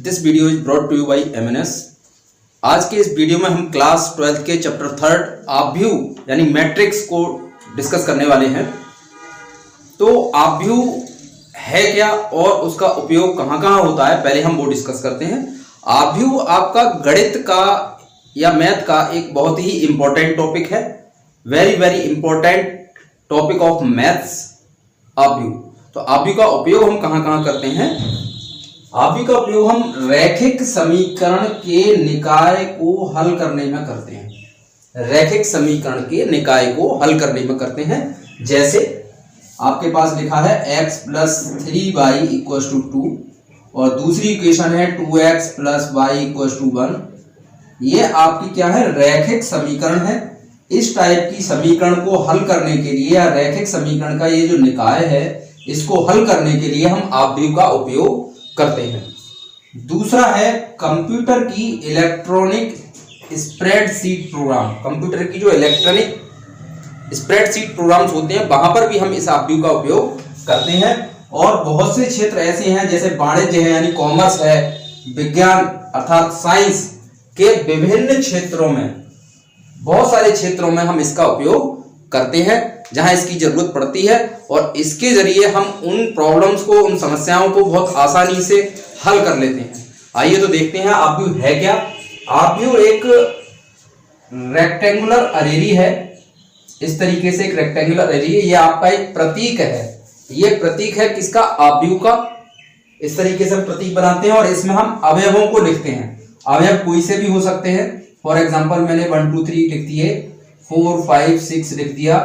This video is brought to you by MNS। आज के इस वीडियो में हम क्लास 12th के चैप्टर 3 आव्यूह यानी मैट्रिक्स को डिस्कस करने वाले हैं। तो आव्यूह है क्या और उसका उपयोग कहाँ कहाँ होता है, पहले हम वो डिस्कस करते हैं। आव्यूह आपका गणित का या मैथ का एक बहुत ही इंपॉर्टेंट टॉपिक है, very very important topic of maths आव्यूह। तो आव्यूह का उपयोग हम कहाँ कहाँ करते हैं? आव्यूह का उपयोग हम रैखिक समीकरण के निकाय को हल करने में करते हैं। रैखिक समीकरण के निकाय को हल करने में करते हैं। जैसे आपके पास लिखा है x + 3y = 2 और दूसरी इक्वेशन है 2x + y = 1। ये आपकी क्या है? रैखिक समीकरण है। इस टाइप की समीकरण को हल करने के लिए या रैखिक समीकरण का ये जो निकाय है इसको हल करने के लिए हम आव्यूह का उपयोग करते हैं। दूसरा है कंप्यूटर की इलेक्ट्रॉनिक स्प्रेडशीट प्रोग्राम। कंप्यूटर की जो इलेक्ट्रॉनिक स्प्रेडशीट प्रोग्राम्स होते हैं वहां पर भी हम इस आव्यूह का उपयोग करते हैं। और बहुत से क्षेत्र ऐसे हैं जैसे वाणिज्य है यानी कॉमर्स है, विज्ञान अर्थात साइंस के विभिन्न क्षेत्रों में, बहुत सारे क्षेत्रों में हम इसका उपयोग करते हैं जहां इसकी जरूरत पड़ती है और इसके जरिए हम उन प्रॉब्लम्स को, उन समस्याओं को बहुत आसानी से हल कर लेते हैं। आइए तो देखते हैं आव्यूह है क्या। आव्यूह एक रेक्टेंगुलर अरेरी है। इस तरीके से एक रेक्टेंगुलर अरेरी है। ये आपका एक प्रतीक है। ये प्रतीक है किसका? आव्यूह का। इस तरीके से हम प्रतीक बनाते हैं और इसमें हम अवयवों को लिखते हैं। अवयव कोई से भी हो सकते हैं। फॉर एग्जाम्पल मैंने 1 2 3 लिख दिए, 4 5 6 लिख दिया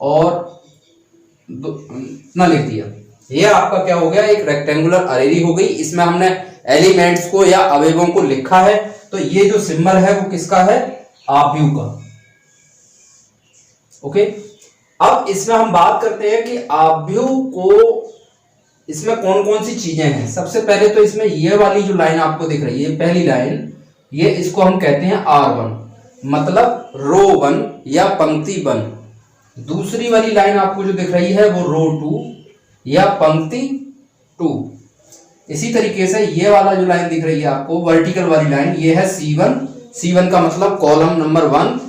और ना लिख दिया। ये आपका क्या हो गया? एक रेक्टेंगुलर अरेरी हो गई। इसमें हमने एलिमेंट्स को या अवयवों को लिखा है। तो ये जो सिंबल है वो किसका है? आव्यूह का। ओके, अब इसमें हम बात करते हैं कि आव्यूह को इसमें कौन कौन सी चीजें हैं। सबसे पहले तो इसमें ये वाली जो लाइन आपको दिख रही है, पहली लाइन, ये इसको हम कहते हैं R1, मतलब रो 1 या पंक्ति 1। दूसरी वाली लाइन आपको जो दिख रही है वो रो 2 या पंक्ति 2। इसी तरीके से ये वाला जो लाइन दिख रही है आपको, वर्टिकल वाली लाइन, ये है C1। C1 का मतलब कॉलम नंबर 1,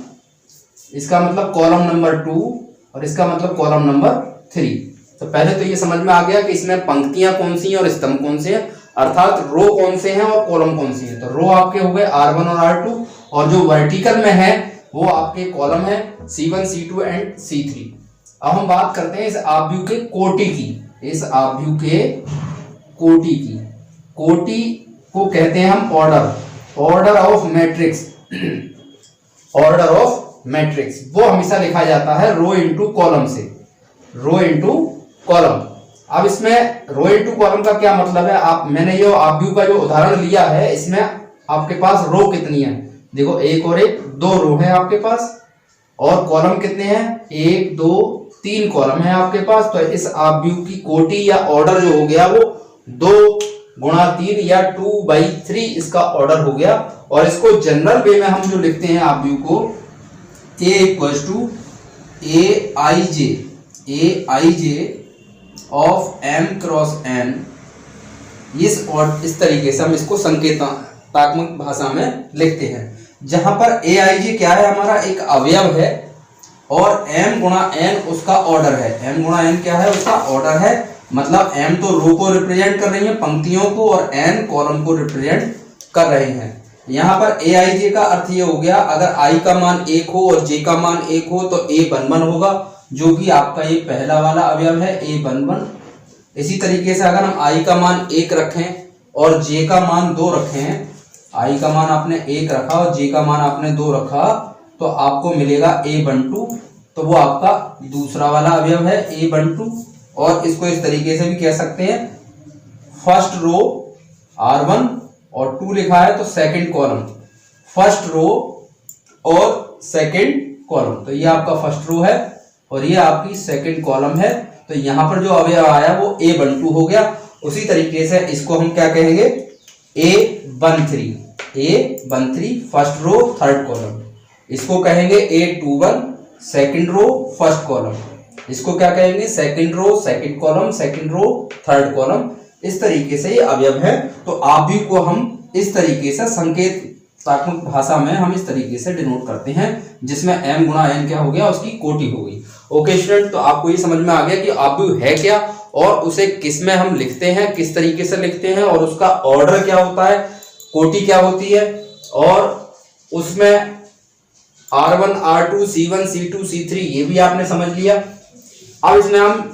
इसका मतलब कॉलम नंबर 2 और इसका मतलब कॉलम नंबर 3। तो पहले तो ये समझ में आ गया कि इसमें पंक्तियां कौन सी हैं और स्तंभ कौन से हैं, अर्थात रो कौन से हैं और कॉलम कौन सी हैं। तो रो आपके हो गए R1 और R2 और जो वर्टिकल में है वो आपके कॉलम है C1 C2 एंड C3। अब हम बात करते हैं इस आव्यूह के कोटि की। इस आव्यूह के कोटि की, कोटि को कहते हैं हम order of matrix. Order of matrix वो हमेशा लिखा जाता है रो इनटू कॉलम से, रो इनटू कॉलम। अब इसमें रो इनटू कॉलम का क्या मतलब है? मैंने ये आव्यूह का जो उदाहरण लिया है इसमें आपके पास रो कितनी है? देखो, एक और एक, 2 रो है आपके पास और कॉलम कितने हैं? 1 2 3 कॉलम है आपके पास। तो इस आव्यूह की कोटि या ऑर्डर जो हो गया वो 2 गुणा 3 या 2/3 इसका ऑर्डर हो गया। और इसको जनरल वे में हम जो लिखते हैं आव्यूह को, A = Aij of m cross n। इस तरीके से हम इसको संकेतात्मक भाषा में लिखते हैं, जहां पर Aij क्या है? हमारा एक अवयव है और m गुणा n उसका ऑर्डर है। m गुणा n क्या है? उसका ऑर्डर है। मतलब m तो रो को रिप्रेजेंट कर रही है, पंक्तियों को, और n कॉलम को रिप्रेजेंट कर रहे हैं। यहाँ पर Aij का अर्थ ये हो गया, अगर i का मान 1 हो और j का मान 1 हो तो A11 होगा, जो कि आपका ये पहला वाला अवयव है A11। इसी तरीके से अगर हम i का मान 1 रखें और j का मान 2 रखें, i का मान आपने 1 रखा और j का मान आपने 2 रखा, तो आपको मिलेगा A12। तो वो आपका दूसरा वाला अवयव है A12। और इसको इस तरीके से भी कह सकते हैं, फर्स्ट रो R1 और 2 लिखा है तो सेकंड कॉलम, फर्स्ट रो और सेकंड कॉलम। तो ये आपका फर्स्ट रो है और ये आपकी सेकंड कॉलम है। तो यहां पर जो अवयव आया वो A12 हो गया। उसी तरीके से इसको हम क्या कहेंगे? A13 first row third column. इसको कहेंगे A21 second row first column. इसको क्या कहेंगे? Second row second column, second row third column. इस तरीके से ये अवयव है। तो आव्यूह को हम इस तरीके से संकेतात्मक भाषा में हम इस तरीके से डिनोट करते हैं, जिसमें m गुणा n क्या हो गया, उसकी कोटि हो गई। ओके स्टूडेंट, तो आपको ये समझ में आ गया कि आव्यूह है क्या और उसे किस में हम लिखते हैं, किस तरीके से लिखते हैं, और उसका ऑर्डर क्या होता है, कोटि क्या होती है, और उसमें R1, R2, C1, C2, C3 ये भी आपने समझ लिया। अब इसमें हम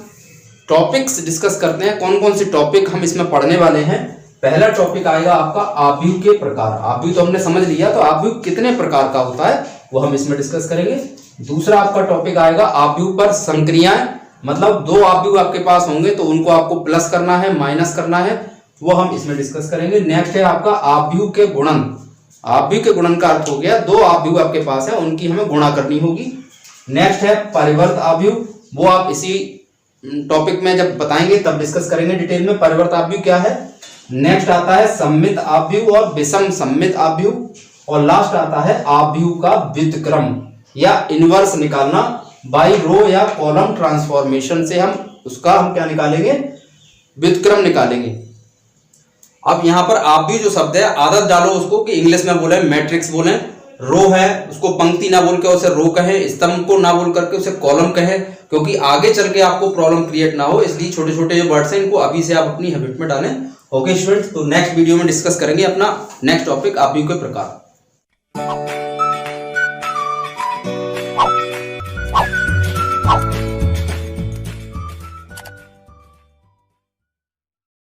टॉपिक्स डिस्कस करते हैं, कौन कौन से टॉपिक हम इसमें पढ़ने वाले हैं। पहला टॉपिक आएगा आपका आव्यूह के प्रकार। आव्यूह तो हमने समझ लिया, तो आव्यूह कितने प्रकार का होता है वो हम इसमें डिस्कस करेंगे। दूसरा आपका टॉपिक आएगा आव्यूह पर संक्रियाएं, मतलब दो आव्यूह आपके पास होंगे तो उनको आपको प्लस करना है, माइनस करना है, वो हम इसमें डिस्कस करेंगे। नेक्स्ट है आपका आव्यूह के गुणन। आव्यूह के गुणन का अर्थ हो गया दो आव्यूह आपके पास है, उनकी हमें गुणा करनी होगी। नेक्स्ट है परिवर्त आव्यूह, वो आप इसी टॉपिक में जब बताएंगे तब डिस्कस करेंगे डिटेल में परिवर्त आव्यूह क्या है। नेक्स्ट आता है सम्मित आव्यूह और विषम सम्मित आव्यूह, और लास्ट आता है आव्यूह का व्युत्क्रम या इनवर्स निकालना बाय रो या कॉलम ट्रांसफॉर्मेशन से हम क्या निकालेंगे, व्युत्क्रम निकालेंगे। अब यहाँ पर आव्यूह जो शब्द है आदत डालो उसको कि इंग्लिश में बोले मैट्रिक्स बोले, रो है उसको पंक्ति ना बोल के उसे रो कहे, स्तंभ को ना बोल करके उसे कॉलम कहे, क्योंकि आगे चल के आपको प्रॉब्लम क्रिएट ना हो, इसलिए छोटे छोटे जो वर्ड्स हैं इनको अभी से आप अपनी हैबिट में डालें। ओके स्टूडेंट्स, तो नेक्स्ट वीडियो में डिस्कस करेंगे अपना नेक्स्ट टॉपिक आव्यूह के प्रकार।